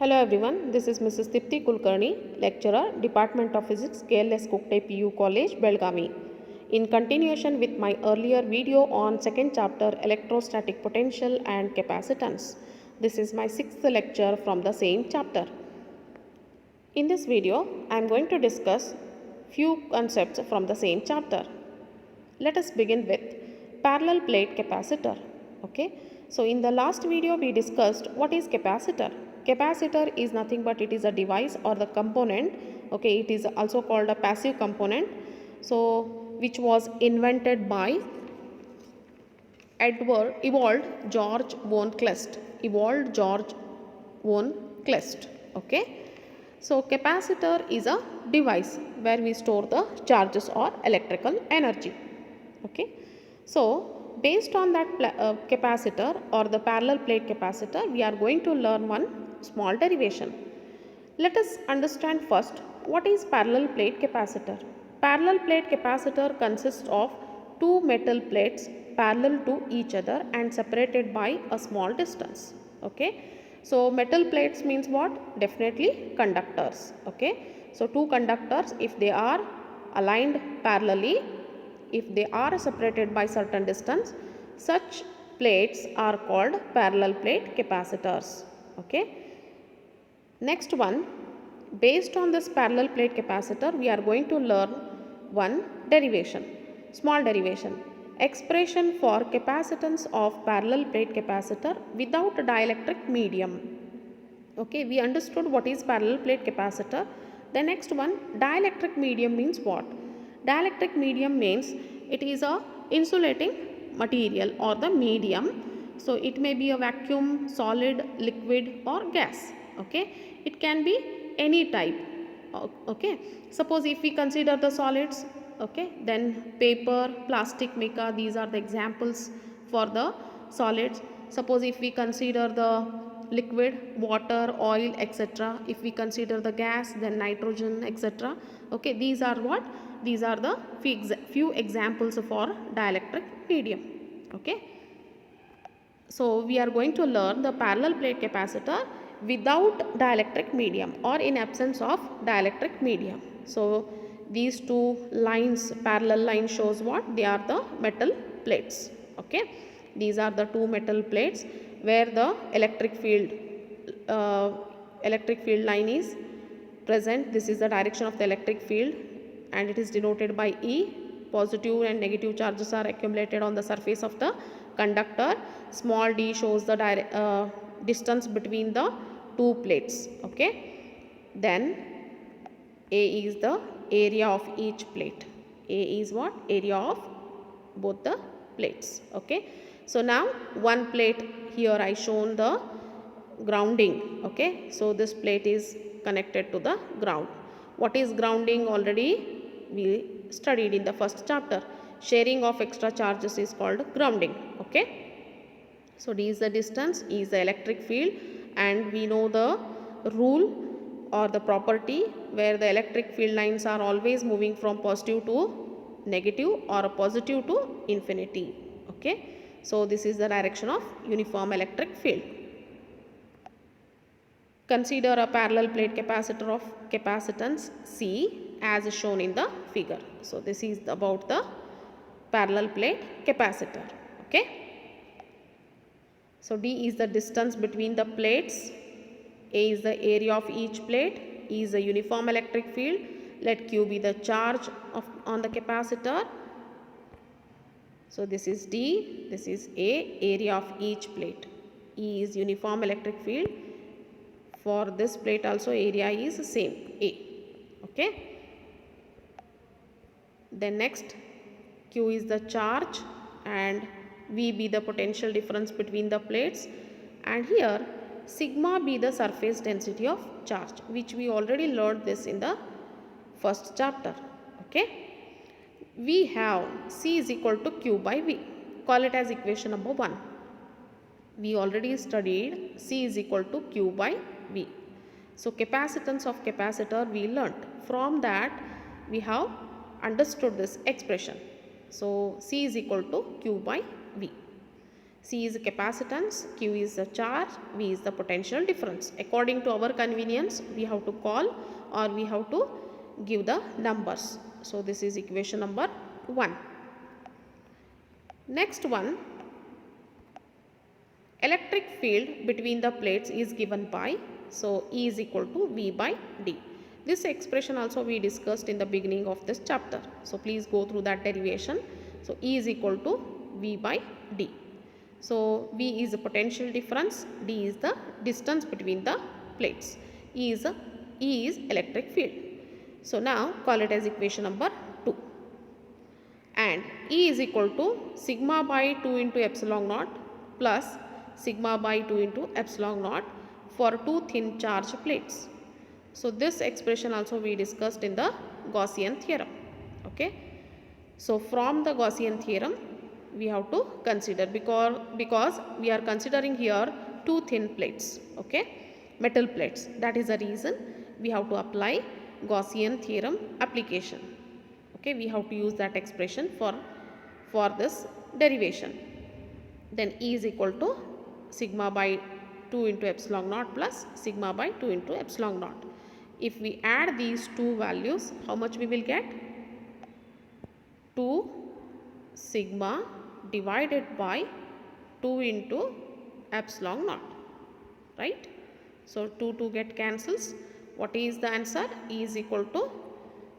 Hello everyone, this is Mrs. Tipti Kulkarni, lecturer, Department of Physics, KLS Kokte PU College, Belgavi. In continuation with my earlier video on second chapter electrostatic potential and capacitance, this is my sixth lecture from the same chapter. In this video, I am going to discuss few concepts from the same chapter. Let us begin with parallel plate capacitor. Okay, so in the last video we discussed what is capacitor. Capacitor is nothing but it is a device or the component. Okay, it is also called a passive component. So which was invented by Ewald George von Kleist. Ewald George von Kleist. Okay. So capacitor is a device where we store the charges or electrical energy. Okay. So based on that capacitor or the parallel plate capacitor, we are going to learn one small derivation. Let us understand first what is parallel plate capacitor. Parallel plate capacitor consists of two metal plates parallel to each other and separated by a small distance. Okay. So metal plates means what? Definitely conductors. Okay. So two conductors, if they are aligned parallelly, if they are separated by certain distance, such plates are called parallel plate capacitors. Okay. Next one, based on this parallel plate capacitor, we are going to learn one derivation, small derivation. Expression for capacitance of parallel plate capacitor without a dielectric medium. Okay, we understood what is parallel plate capacitor. The next one, dielectric medium means what? Dielectric medium means it is a insulating material or the medium. So it may be a vacuum, solid, liquid or gas. Okay, it can be any type. Okay, suppose if we consider the solids, okay, then paper, plastic, mica, these are the examples for the solids. Suppose if we consider the liquid, water, oil, etc. If we consider the gas, then nitrogen, etc. Okay, these are what? These are the few examples for dielectric medium. Okay. So we are going to learn the parallel plate capacitor without dielectric medium or in absence of dielectric medium. So these two lines, parallel line shows what? They are the metal plates. Okay. These are the two metal plates where the electric field line is present. This is the direction of the electric field and it is denoted by E. Positive and negative charges are accumulated on the surface of the conductor. Small d shows the distance between the two plates. Okay. Then A is the area of each plate. A is what? Area of both the plates. Okay. So now one plate, here I shown the grounding. Okay. So this plate is connected to the ground. What is grounding? Already we studied in the first chapter. Sharing of extra charges is called grounding. Okay. So D is the distance, E is the electric field, and we know the rule or the property where the electric field lines are always moving from positive to negative or positive to infinity. Okay. So this is the direction of uniform electric field. Consider a parallel plate capacitor of capacitance C as shown in the figure. So this is about the parallel plate capacitor. Okay. So D is the distance between the plates, A is the area of each plate, E is the uniform electric field. Let Q be the charge on the capacitor. So this is D, this is A, area of each plate. E is uniform electric field. For this plate also area is same, A. Okay. Then next, Q is the charge and V be the potential difference between the plates, and here sigma be the surface density of charge, which we already learned this in the first chapter. Okay. We have C is equal to Q by V. Call it as equation number 1. We already studied C is equal to Q by V. So capacitance of capacitor we learnt. From that we have understood this expression. So C is equal to Q by V. C is capacitance, Q is the charge, V is the potential difference. According to our convenience, we have to call or we have to give the numbers. So this is equation number 1. Next one, electric field between the plates is given by, so E is equal to V by D. This expression also we discussed in the beginning of this chapter. So please go through that derivation. So E is equal to V by D. So V is the potential difference, D is the distance between the plates, E is electric field. So now call it as equation number 2. And E is equal to sigma by 2 into epsilon naught plus sigma by 2 into epsilon naught for two thin charge plates. So this expression also we discussed in the Gaussian theorem. Okay. So from the Gaussian theorem we have to consider, because we are considering here two thin plates, okay, metal plates. That is the reason we have to apply Gaussian theorem application. Okay, we have to use that expression for this derivation. Then E is equal to sigma by 2 into epsilon naught plus sigma by 2 into epsilon naught. If we add these two values, how much we will get? 2 sigma divided by 2 into epsilon naught, right? So 2 get cancels. What is the answer? E is equal to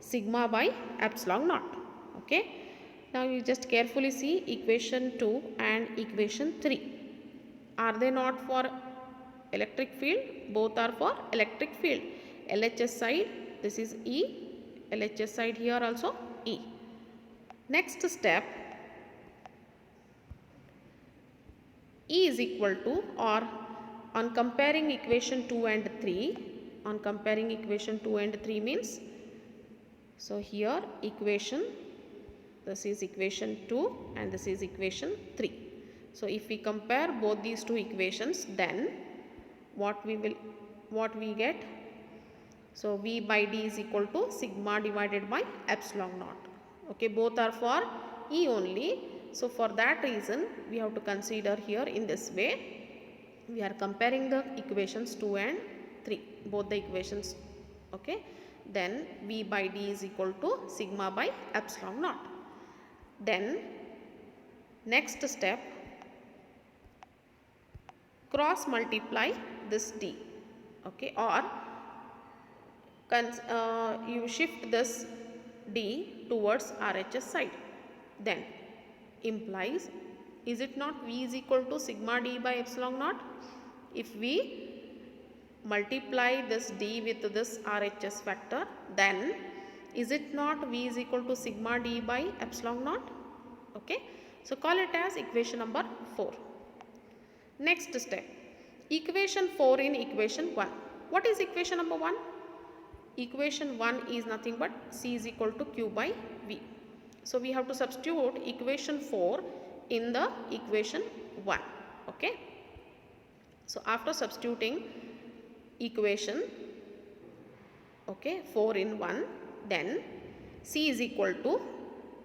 sigma by epsilon naught. Okay. Now you just carefully see equation 2 and equation 3. Are they not for electric field? Both are for electric field. LHS side, this is E. LHS side here also E. Next step, E is equal to, or on comparing equation 2 and 3, on comparing equation 2 and 3 means, so here equation, this is equation 2 and this is equation 3. So if we compare both these two equations, then what we get? So V by D is equal to sigma divided by epsilon naught. Okay, both are for E only. So for that reason we have to consider here in this way. We are comparing the equations 2 and 3, both the equations. Okay, then V by D is equal to sigma by epsilon naught. Then next step, cross multiply this D. Okay, or you shift this D towards RHS side. Then implies, is it not V is equal to sigma D by epsilon naught? If we multiply this D with this RHS factor, then is it not V is equal to sigma D by epsilon naught? Okay. So call it as equation number 4. Next step, equation 4 in equation 1. What is equation number 1? Equation 1 is nothing but C is equal to Q by V. So we have to substitute equation 4 in the equation 1. Okay. So after substituting equation, okay, 4 in 1, then C is equal to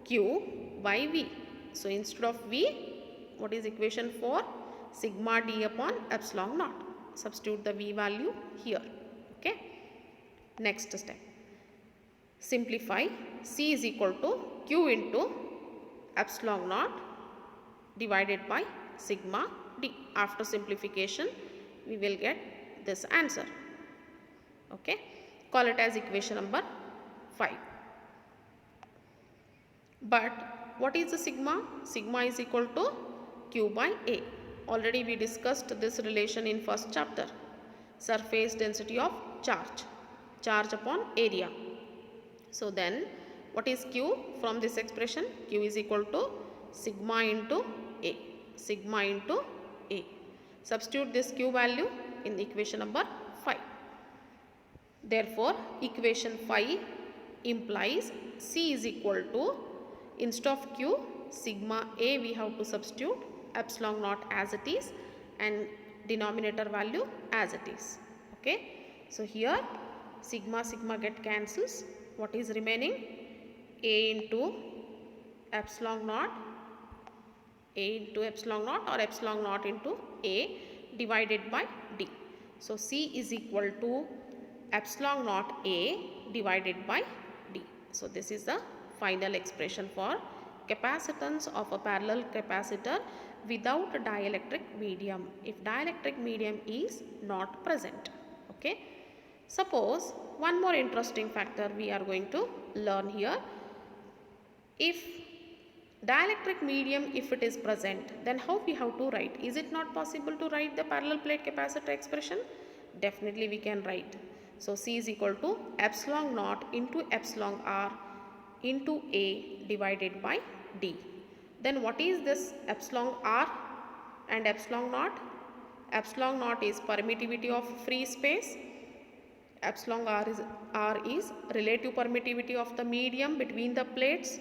Q by V. So instead of V, what is equation 4? Sigma D upon epsilon naught. Substitute the V value here. Okay. Next step, simplify. C is equal to Q into epsilon naught divided by sigma D. After simplification, we will get this answer. Okay. Call it as equation number 5. But what is the sigma? Sigma is equal to Q by A. Already we discussed this relation in first chapter. Surface density of charge upon area. So then what is Q from this expression? Q is equal to sigma into A. Sigma into A. Substitute this Q value in equation number 5. Therefore, equation 5 implies C is equal to, instead of Q, sigma A we have to substitute epsilon naught as it is and denominator value as it is. Okay. So here sigma get cancels. What is remaining? A into epsilon naught A into epsilon naught or epsilon naught into A divided by D. So C is equal to epsilon naught A divided by D. So this is the final expression for capacitance of a parallel capacitor without a dielectric medium, if dielectric medium is not present. Okay. Suppose one more interesting factor we are going to learn here. If dielectric medium, if it is present, then how we have to write? Is it not possible to write the parallel plate capacitor expression? Definitely we can write. So C is equal to epsilon naught into epsilon R into A divided by D. Then what is this epsilon R and epsilon naught? Epsilon naught is permittivity of free space. Epsilon R is relative permittivity of the medium between the plates,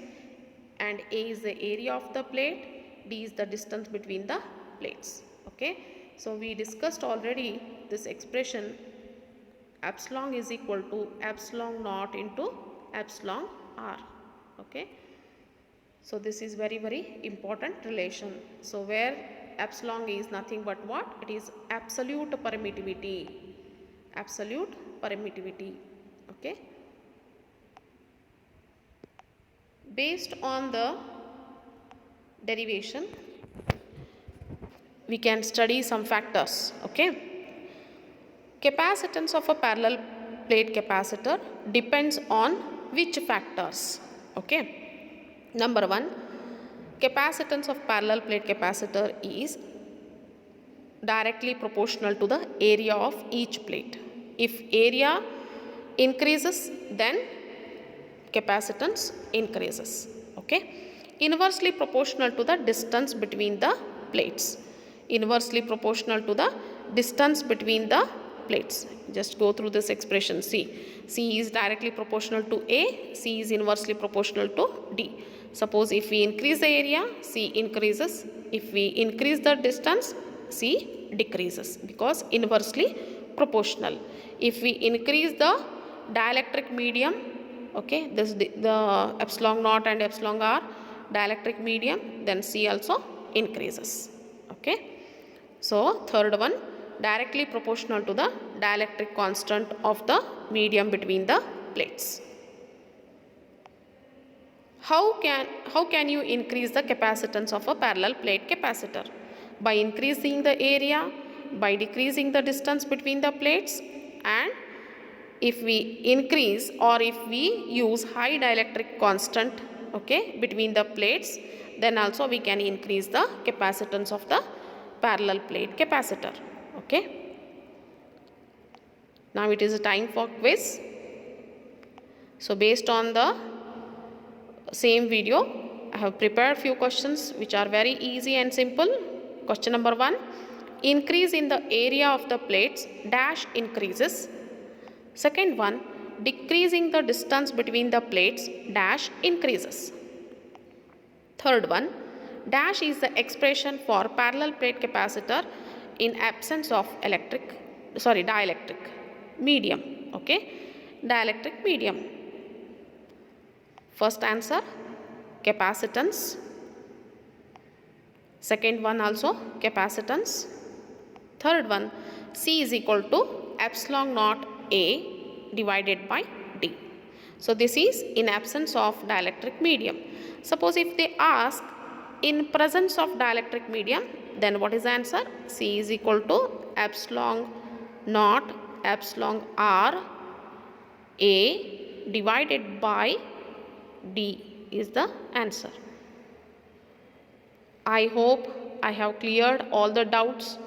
and A is the area of the plate, D is the distance between the plates. Okay. So we discussed already this expression, epsilon is equal to epsilon naught into epsilon R. Okay. So this is very, very important relation. So where epsilon is nothing but what? It is absolute permittivity. Absolute permittivity. Okay. Based on the derivation, we can study some factors. Okay. Capacitance of a parallel plate capacitor depends on which factors? Okay. Number one, capacitance of parallel plate capacitor is directly proportional to the area of each plate. If area increases, then capacitance increases. Okay. Inversely proportional to the distance between the plates. Inversely proportional to the distance between the plates. Just go through this expression. C is directly proportional to A, C is inversely proportional to D. Suppose if we increase the area, C increases. If we increase the distance, C decreases, because inversely proportional. If we increase the dielectric medium, okay, this the epsilon naught and epsilon R dielectric medium, then C also increases. Okay. So third one, directly proportional to the dielectric constant of the medium between the plates. How can you increase the capacitance of a parallel plate capacitor? By increasing the area, by decreasing the distance between the plates, and if we increase or if we use high dielectric constant, okay, between the plates, then also we can increase the capacitance of the parallel plate capacitor. Okay. Now it is a time for quiz. So based on the same video, I have prepared few questions which are very easy and simple. Question number 1, increase in the area of the plates dash increases. Second one, decreasing the distance between the plates dash increases. Third one, dash is the expression for parallel plate capacitor in absence of dielectric medium. Okay, dielectric medium. First answer, capacitance. Second one also capacitance. Third one, C is equal to epsilon naught A divided by D. So this is in absence of dielectric medium. Suppose if they ask in presence of dielectric medium, then what is the answer? C is equal to epsilon naught epsilon R A divided by D is the answer. I hope I have cleared all the doubts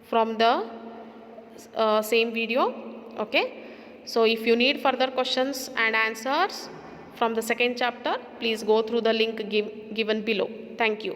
from the same video. Okay. So if you need further questions and answers from the second chapter, please go through the link given below. Thank you.